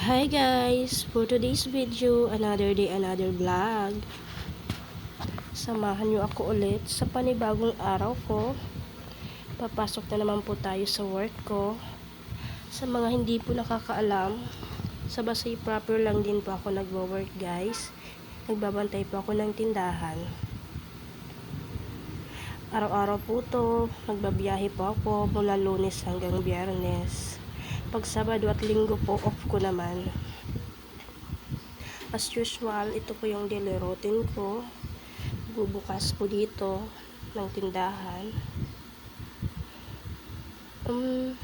Hi guys! For today's video, another day, another vlog. Samahan nyo ako ulit sa panibagong araw ko. Papasok na naman po tayo sa work ko. Sa mga hindi po nakakaalam, sa Basay proper lang din po ako nagwo-work guys. Nagbabantay po ako ng tindahan. Araw-araw po to, nagbabiyahe po ako mula Lunes hanggang Biyernes. Pag Sabado at Linggo po, off ko naman. As usual, ito po yung daily routine ko. Bubukas po dito ng tindahan.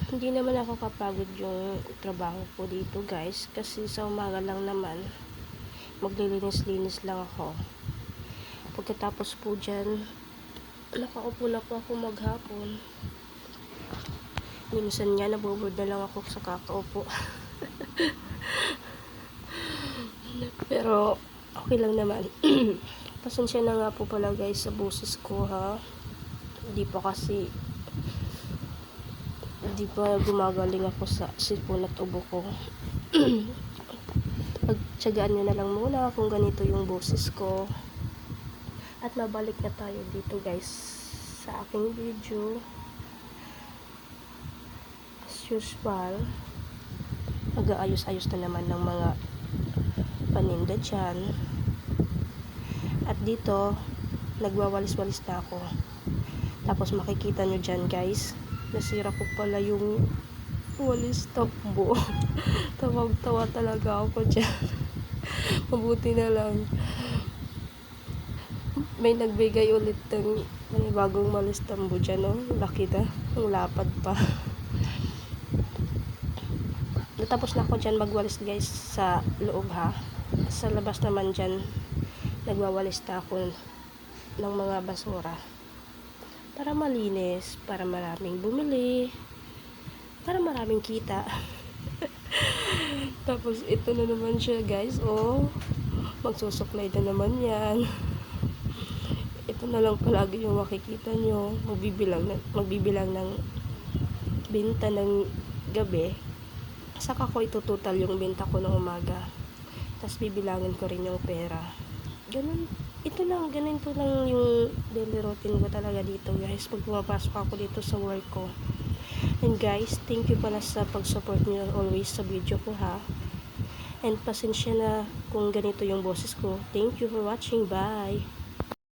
Hindi naman nakakapagod yung trabaho po dito guys. Kasi sa umaga lang naman, maglilinis-linis lang ako. Pagkatapos po dyan, nakaupo na po ako maghapon. Minsan nga, naboboard na lang ako sa kakaupo. Pero, okay lang naman. Pasensya na nga po pala guys sa boses ko ha. Hindi pa gumagaling ako sa sipon at ubo ko. Pagtsagaan nyo na lang muna kung ganito yung boses ko. At mabalik na tayo dito guys sa aking video. As usual, mag-aayos-ayos na naman ng mga paninda dyan. At dito, nagwawalis-walis na ako. Tapos makikita nyo dyan guys, nasira ko pala yung walis takbo. Tawag-tawa talaga ako dyan. Mabuti na lang may nagbigay ulit ng bagong walis tambo dyan, no? Laki na, ang lapad pa. Natapos na ako dyan magwalis guys sa loob ha. Sa labas naman dyan, nagwawalis na ako ng mga basura. Para malinis, para maraming bumili, para maraming kita. Tapos ito na naman siya guys, oh. Magsusuklay na naman yan. Ito na lang palagi yung makikita nyo. Magbibilang ng binta ng gabi. Saka ko itutotal yung benta ko ng umaga. Tapos bibilangin ko rin yung pera. Ganun ganito lang yung daily routine ko talaga dito guys. Pag pumapasok ako dito sa work ko. And guys, thank you pala sa pag-support niyo always sa video ko ha. And pasensya na kung ganito yung boses ko. Thank you for watching. Bye!